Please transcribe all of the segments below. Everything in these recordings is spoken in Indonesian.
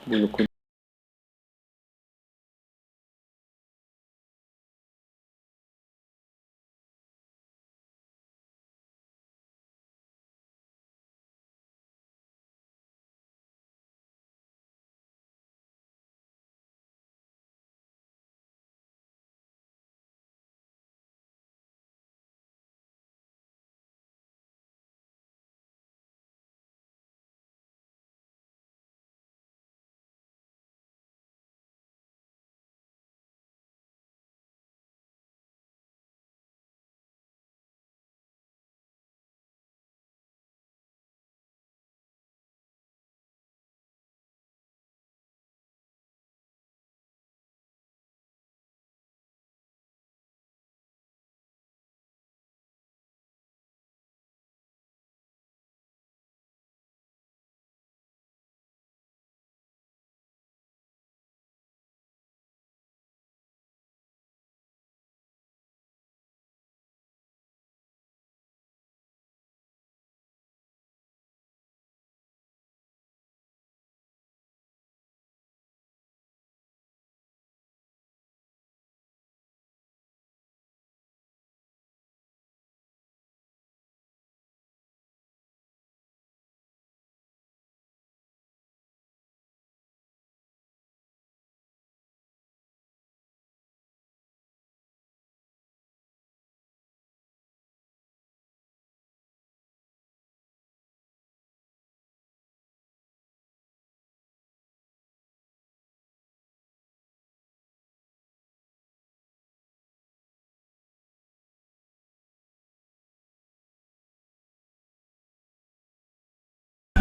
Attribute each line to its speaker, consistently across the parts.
Speaker 1: bulu kuduk.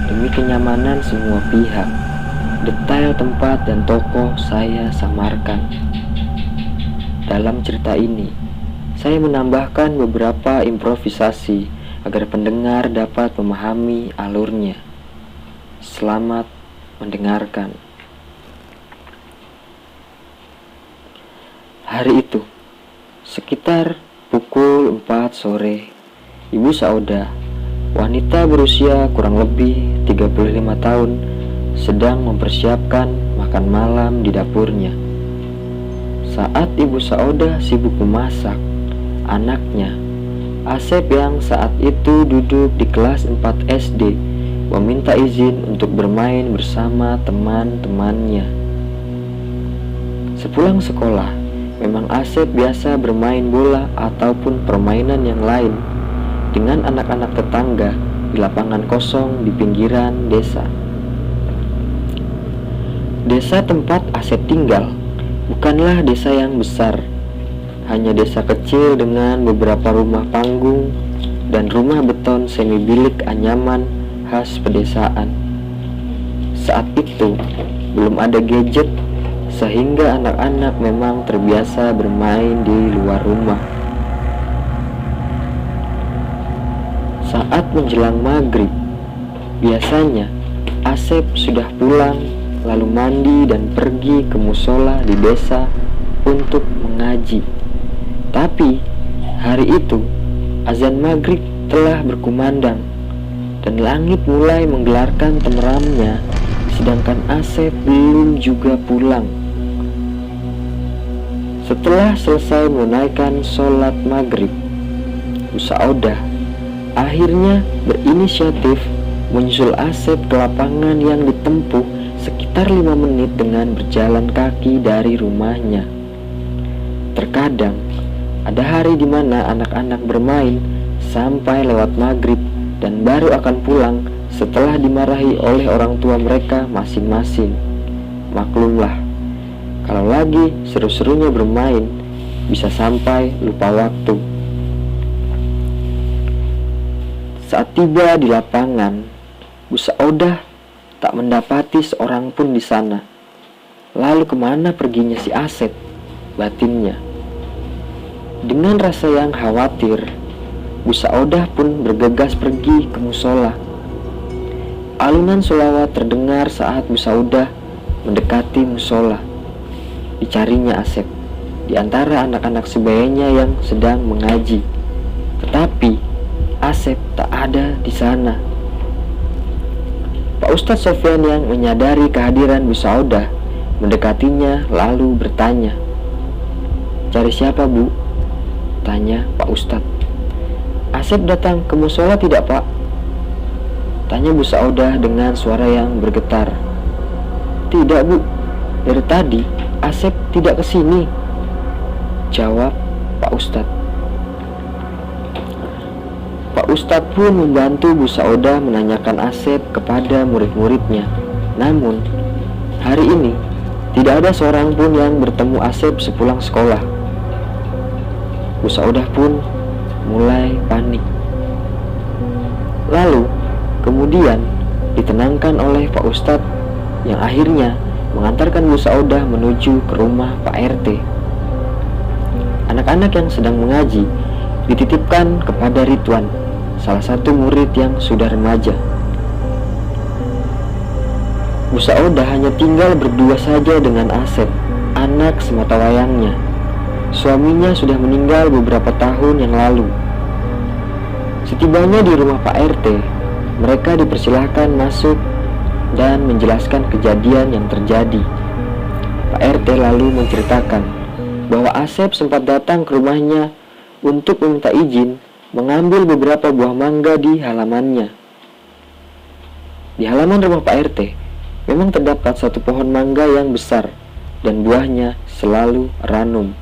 Speaker 1: Demi kenyamanan semua pihak, detail tempat dan tokoh saya samarkan. Dalam cerita ini, saya menambahkan beberapa improvisasi agar pendengar dapat memahami alurnya. Selamat mendengarkan. Hari itu, sekitar pukul 4 sore, Ibu Saudah, wanita berusia kurang lebih 35 tahun, sedang mempersiapkan makan malam di dapurnya. Saat Ibu Saudah sibuk memasak, anaknya, Asep yang saat itu duduk di kelas 4 SD, meminta izin untuk bermain bersama teman-temannya. Sepulang sekolah, memang Asep biasa bermain bola ataupun permainan yang lain dengan anak-anak tetangga di lapangan kosong di pinggiran desa. Desa tempat Asep tinggal bukanlah desa yang besar, hanya desa kecil dengan beberapa rumah panggung dan rumah beton semi bilik anyaman khas pedesaan. Saat itu belum ada gadget, sehingga anak-anak memang terbiasa bermain di luar rumah. Saat menjelang maghrib, biasanya Asep sudah pulang lalu mandi dan pergi ke musola di desa untuk mengaji. Tapi hari itu azan maghrib telah berkumandang dan langit mulai menggelarkan temeramnya, sedangkan Asep belum juga pulang. Setelah selesai menunaikan sholat maghrib, Bu Saudah akhirnya berinisiatif menyusul Asep ke lapangan yang ditempuh sekitar 5 menit dengan berjalan kaki dari rumahnya. Terkadang ada hari di mana anak-anak bermain sampai lewat maghrib dan baru akan pulang setelah dimarahi oleh orang tua mereka masing-masing. Maklumlah, kalau lagi seru-serunya bermain, bisa sampai lupa waktu. Saat tiba di lapangan, Bu Saudah tak mendapati seorang pun di sana. Lalu kemana perginya si Asep? Batinnya. Dengan rasa yang khawatir, Bu Saudah pun bergegas pergi ke musola. Alunan sholawat terdengar saat Bu Saudah mendekati musola. Dicarinya Asep di antara anak-anak sebayanya yang sedang mengaji. Tetapi Asep tak ada di sana. Pak Ustadz Sofyan yang menyadari kehadiran Bu Saudah mendekatinya lalu bertanya, "Cari siapa, Bu?" tanya Pak Ustadz. "Asep datang ke musola tidak, Pak?" tanya Bu Saudah dengan suara yang bergetar. "Tidak, Bu. Dari tadi Asep tidak ke sini," jawab Pak Ustadz. Pak Ustadz pun membantu Bu Saudah menanyakan Asep kepada murid-muridnya. Namun, hari ini tidak ada seorang pun yang bertemu Asep sepulang sekolah. Bu Saudah pun mulai panik. Lalu, kemudian ditenangkan oleh Pak Ustadz yang akhirnya mengantarkan Bu Saudah menuju ke rumah Pak RT. Anak-anak yang sedang mengaji dititipkan kepada Ridwan, salah satu murid yang sudah remaja. Bu Saudah hanya tinggal berdua saja dengan Asep, anak sematawayangnya. Suaminya sudah meninggal beberapa tahun yang lalu. Setibanya di rumah Pak RT, mereka dipersilahkan masuk dan menjelaskan kejadian yang terjadi. Pak RT lalu menceritakan bahwa Asep sempat datang ke rumahnya untuk meminta izin mengambil beberapa buah mangga di halamannya. Di halaman rumah Pak RT memang terdapat satu pohon mangga yang besar dan buahnya selalu ranum.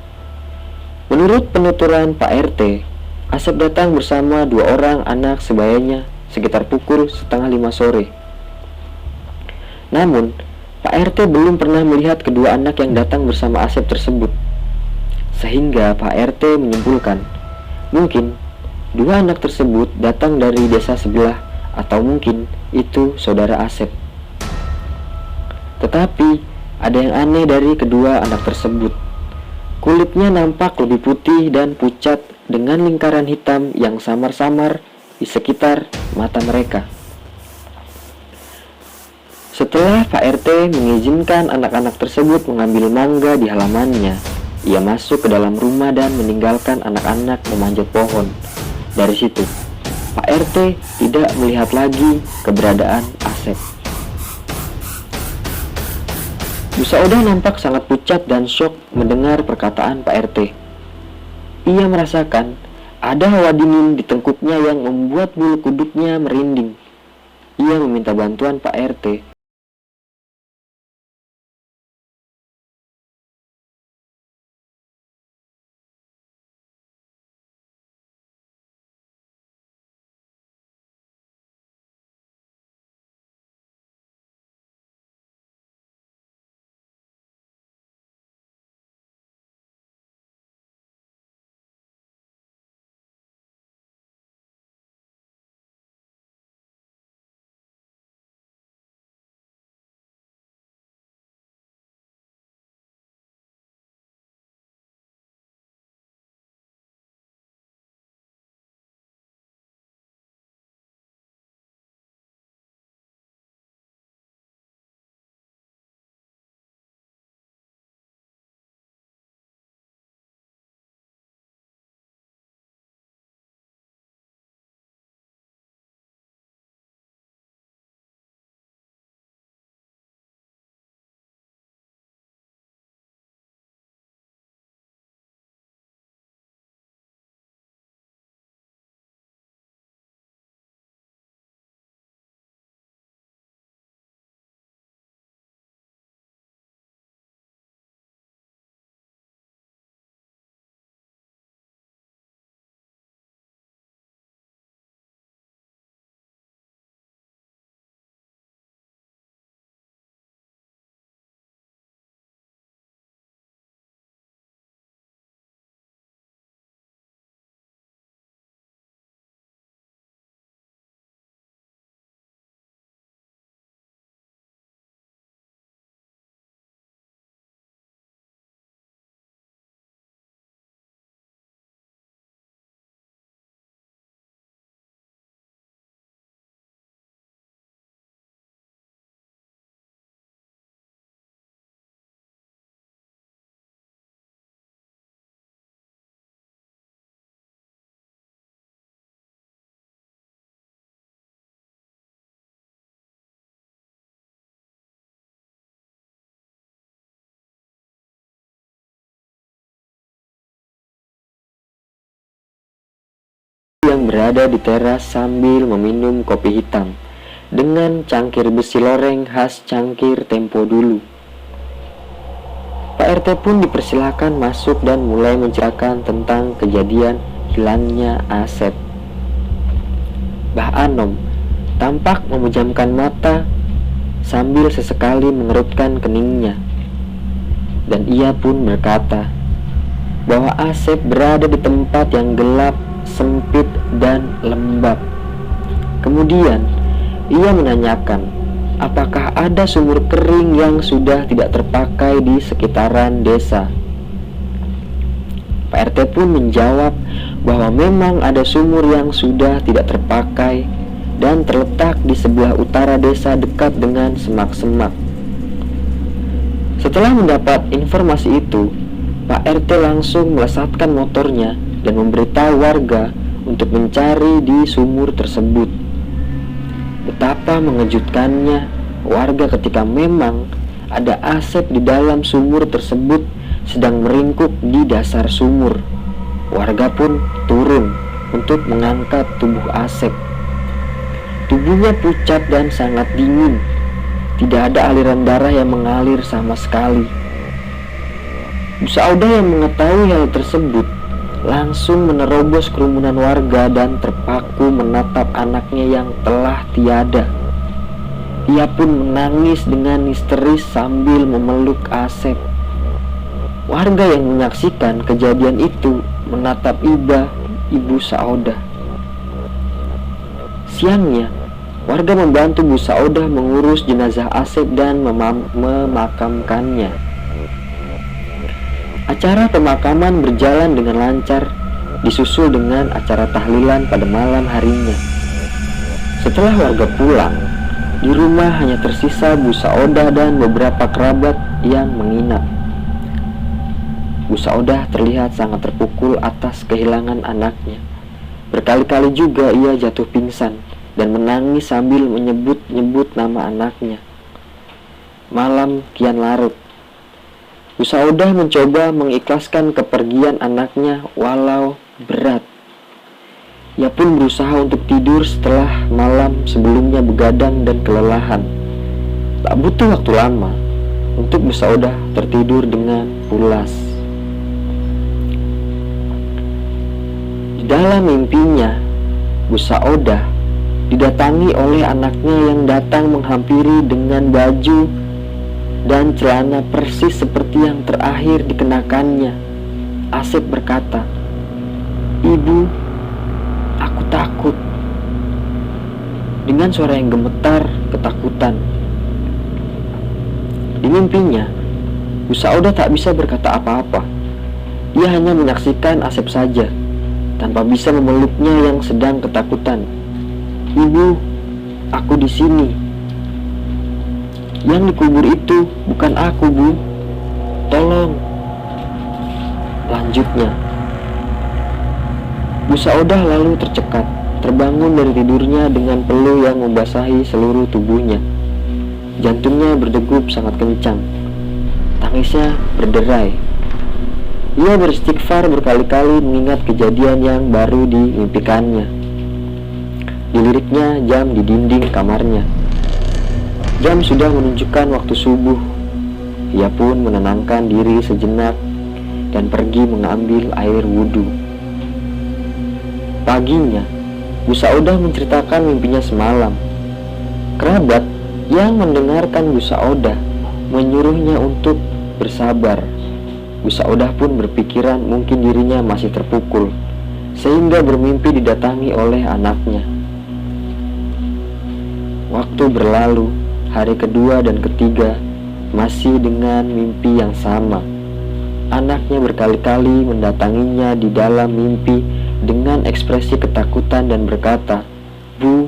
Speaker 1: Menurut penuturan Pak RT, Asep datang bersama 2 orang anak sebayanya sekitar pukul 4:30 sore. Namun, Pak RT belum pernah melihat kedua anak yang datang bersama Asep tersebut. Sehingga Pak RT menyimpulkan, mungkin 2 anak tersebut datang dari desa sebelah atau mungkin itu saudara Asep. Tetapi, ada yang aneh dari kedua anak tersebut. Kulitnya nampak lebih putih dan pucat dengan lingkaran hitam yang samar-samar di sekitar mata mereka. Setelah Pak RT mengizinkan anak-anak tersebut mengambil mangga di halamannya, ia masuk ke dalam rumah dan meninggalkan anak-anak memanjat pohon. Dari situ, Pak RT tidak melihat lagi keberadaan Asep. Bu Saudah nampak sangat pucat dan syok mendengar perkataan Pak RT. Ia merasakan ada hawa dingin di tengkuknya yang membuat bulu kuduknya merinding. Ia meminta bantuan Pak RT sedang berada di teras sambil meminum kopi hitam dengan cangkir besi loreng khas cangkir tempo dulu. Pak RT pun dipersilakan masuk dan mulai menceritakan tentang kejadian hilangnya Asep. Mbah Anom tampak memejamkan mata sambil sesekali mengerutkan keningnya. Dan ia pun berkata bahwa Asep berada di tempat yang gelap, sempit, dan lembab. Kemudian ia menanyakan apakah ada sumur kering yang sudah tidak terpakai di sekitaran desa. Pak RT pun menjawab bahwa memang ada sumur yang sudah tidak terpakai dan terletak di sebelah utara desa dekat dengan semak-semak. Setelah mendapat informasi itu, Pak RT langsung melesatkan motornya dan memberitahu warga untuk mencari di sumur tersebut. Betapa mengejutkannya warga ketika memang ada Asep di dalam sumur tersebut sedang meringkuk di dasar sumur. Warga pun turun untuk mengangkat tubuh Asep. Tubuhnya pucat dan sangat dingin. Tidak ada aliran darah yang mengalir sama sekali. Bu Saudah yang mengetahui hal tersebut langsung menerobos kerumunan warga dan terpaku menatap anaknya yang telah tiada. Ia pun menangis dengan histeris sambil memeluk Asep. Warga yang menyaksikan kejadian itu menatap Ibu Saudah. Siangnya, warga membantu Bu Saudah mengurus jenazah Asep dan memakamkannya. Acara pemakaman berjalan dengan lancar, disusul dengan acara tahlilan pada malam harinya. Setelah warga pulang, di rumah hanya tersisa Bu Saudah dan beberapa kerabat yang menginap. Bu Saudah terlihat sangat terpukul atas kehilangan anaknya. Berkali-kali juga ia jatuh pingsan dan menangis sambil menyebut-nyebut nama anaknya. Malam kian larut. Bu Saudah mencoba mengikhlaskan kepergian anaknya walau berat. Ia pun berusaha untuk tidur setelah malam sebelumnya begadang dan kelelahan. Tak butuh waktu lama untuk Bu Saudah tertidur dengan pulas. Di dalam mimpinya, Bu Saudah didatangi oleh anaknya yang datang menghampiri dengan baju dan celana persis seperti yang terakhir dikenakannya. Asep berkata, "Ibu, aku takut." Dengan suara yang gemetar ketakutan. Di mimpinya, Bu Saudah tak bisa berkata apa-apa. Ia hanya menyaksikan Asep saja, tanpa bisa memeluknya yang sedang ketakutan. "Ibu, aku di sini. Yang dikubur itu bukan aku, Bu. Tolong." Lanjutnya, Bu Saudah lalu tercekat, terbangun dari tidurnya dengan peluh yang membasahi seluruh tubuhnya. Jantungnya berdegup sangat kencang. Tangisnya berderai. Ia beristighfar berkali-kali mengingat kejadian yang baru dimimpikannya. Diliriknya jam di dinding kamarnya. Jam sudah menunjukkan waktu subuh. Ia pun menenangkan diri sejenak dan pergi mengambil air wudhu. Paginya, Bu Saudah menceritakan mimpinya semalam. Kerabat yang mendengarkan Bu Saudah menyuruhnya untuk bersabar. Bu Saudah pun berpikiran mungkin dirinya masih terpukul, sehingga bermimpi didatangi oleh anaknya. Waktu berlalu, hari kedua dan ketiga masih dengan mimpi yang sama. Anaknya berkali-kali mendatanginya di dalam mimpi dengan ekspresi ketakutan dan berkata, "Bu,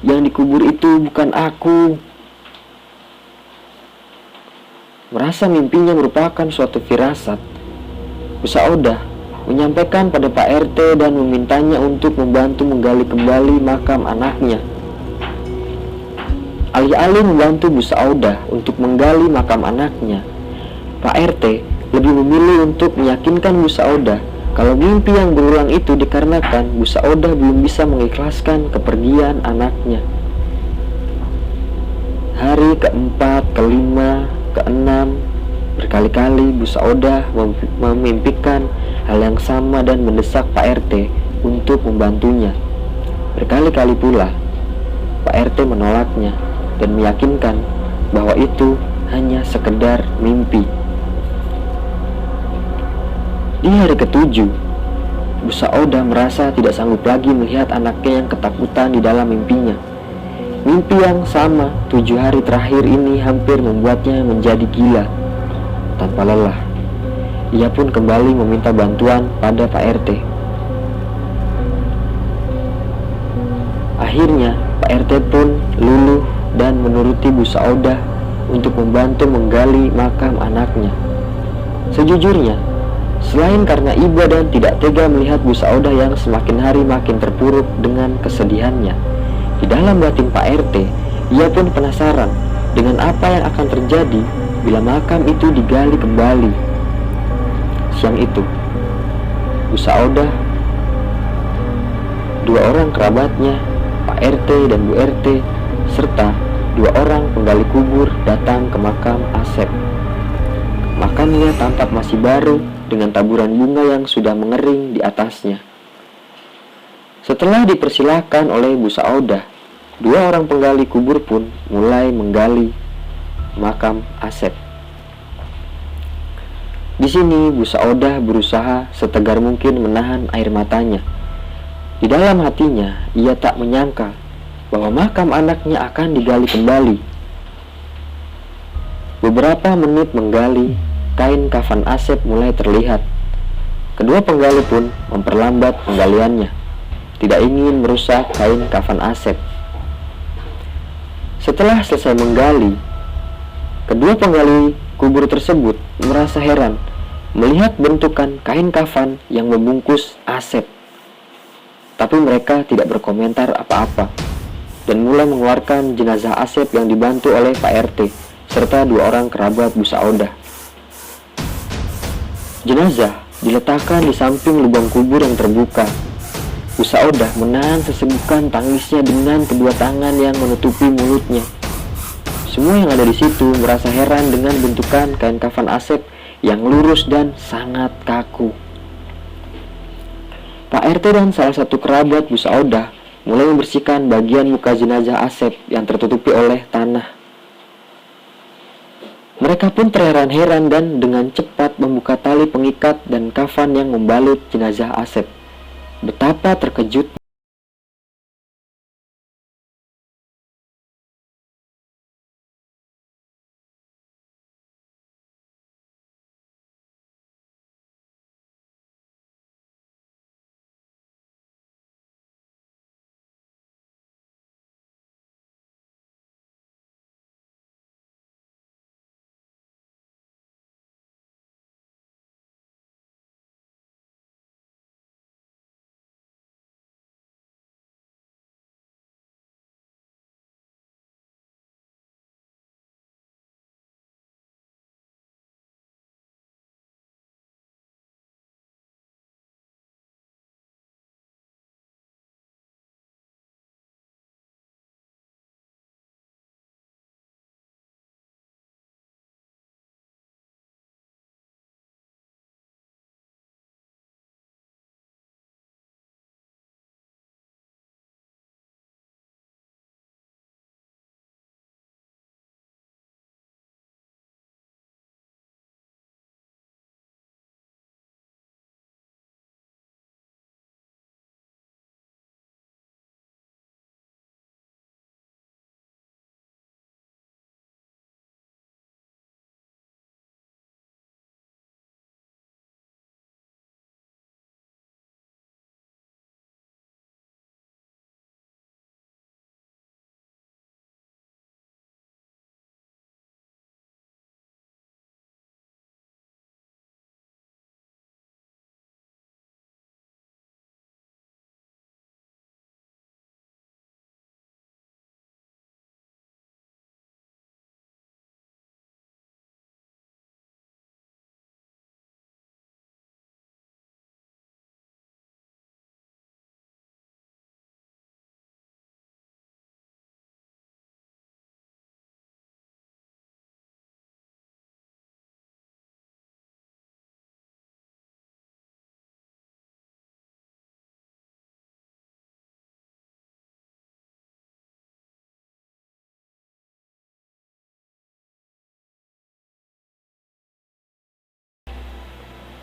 Speaker 1: yang dikubur itu bukan aku." Merasa mimpinya merupakan suatu firasat, Bu Saudah menyampaikan pada Pak RT dan memintanya untuk membantu menggali kembali makam anaknya. Alih-alih membantu Bu Saudah untuk menggali makam anaknya, Pak RT lebih memilih untuk meyakinkan Bu Saudah Kalau mimpi yang berulang itu dikarenakan Bu Saudah belum bisa mengikhlaskan kepergian anaknya. Hari keempat, kelima, keenam, berkali-kali Bu Saudah memimpikan hal yang sama dan mendesak Pak RT untuk membantunya. Berkali-kali pula Pak RT menolaknya dan meyakinkan bahwa itu hanya sekedar mimpi. Di hari ketujuh, Bu Saudah merasa tidak sanggup lagi melihat anaknya yang ketakutan di dalam mimpinya. Mimpi yang sama 7 hari terakhir ini hampir membuatnya menjadi gila. Tanpa lelah, ia pun kembali meminta bantuan pada Pak RT. Akhirnya, Pak RT pun luluh dan menuruti Bu Saudah untuk membantu menggali makam anaknya. Sejujurnya, selain karena iba dan tidak tega melihat Bu Saudah yang semakin hari makin terpuruk dengan kesedihannya, di dalam batin Pak RT, ia pun penasaran dengan apa yang akan terjadi bila makam itu digali kembali. Siang itu, Bu Saudah, 2 orang kerabatnya, Pak RT dan Bu RT, serta 2 orang penggali kubur datang ke makam Asep. Makamnya tampak masih baru dengan taburan bunga yang sudah mengering di atasnya. Setelah dipersilahkan oleh Bu Saudah, 2 orang penggali kubur pun mulai menggali makam Asep. Di sini Bu Saudah berusaha setegar mungkin menahan air matanya. Di dalam hatinya, ia tak menyangka bahwa makam anaknya akan digali kembali. Beberapa menit menggali, kain kafan Asep mulai terlihat. Kedua penggali pun memperlambat penggaliannya, tidak ingin merusak kain kafan Asep. Setelah selesai menggali, kedua penggali kubur tersebut merasa heran melihat bentukan kain kafan yang membungkus Asep. Tapi mereka tidak berkomentar apa-apa dan mulai mengeluarkan jenazah Asep yang dibantu oleh Pak RT serta 2 orang kerabat Bu Saudah. Jenazah diletakkan di samping lubang kubur yang terbuka. Bu Saudah menahan sesegukan tangisnya dengan kedua tangan yang menutupi mulutnya. Semua yang ada di situ merasa heran dengan bentukan kain kafan Asep yang lurus dan sangat kaku. Pak RT dan salah satu kerabat Bu Saudah mulai membersihkan bagian muka jenazah Asep yang tertutupi oleh tanah. Mereka pun terheran-heran dan dengan cepat membuka tali pengikat dan kafan yang membalut jenazah Asep. Betapa terkejut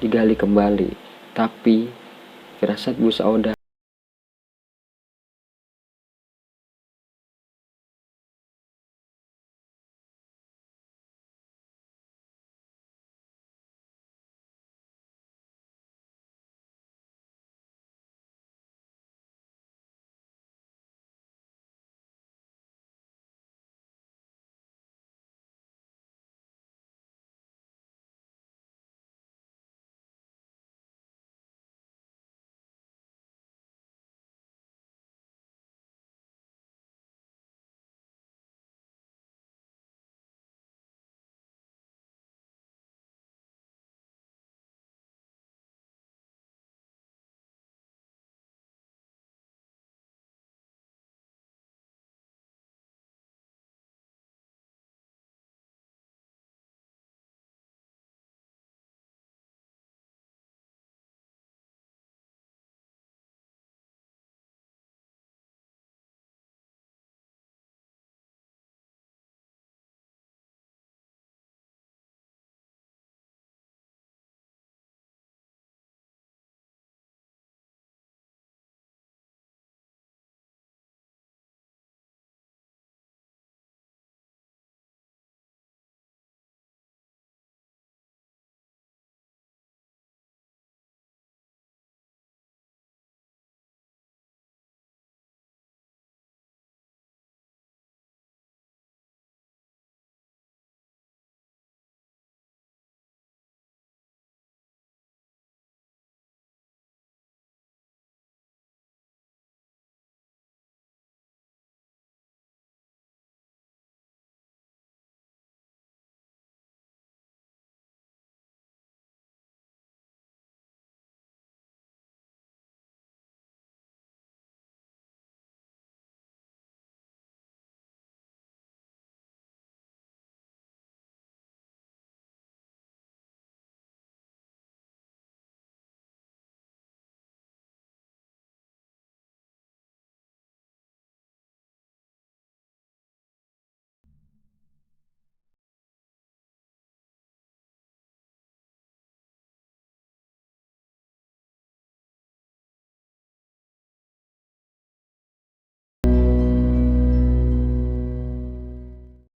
Speaker 1: digali kembali. Tapi firasat Bu Saudah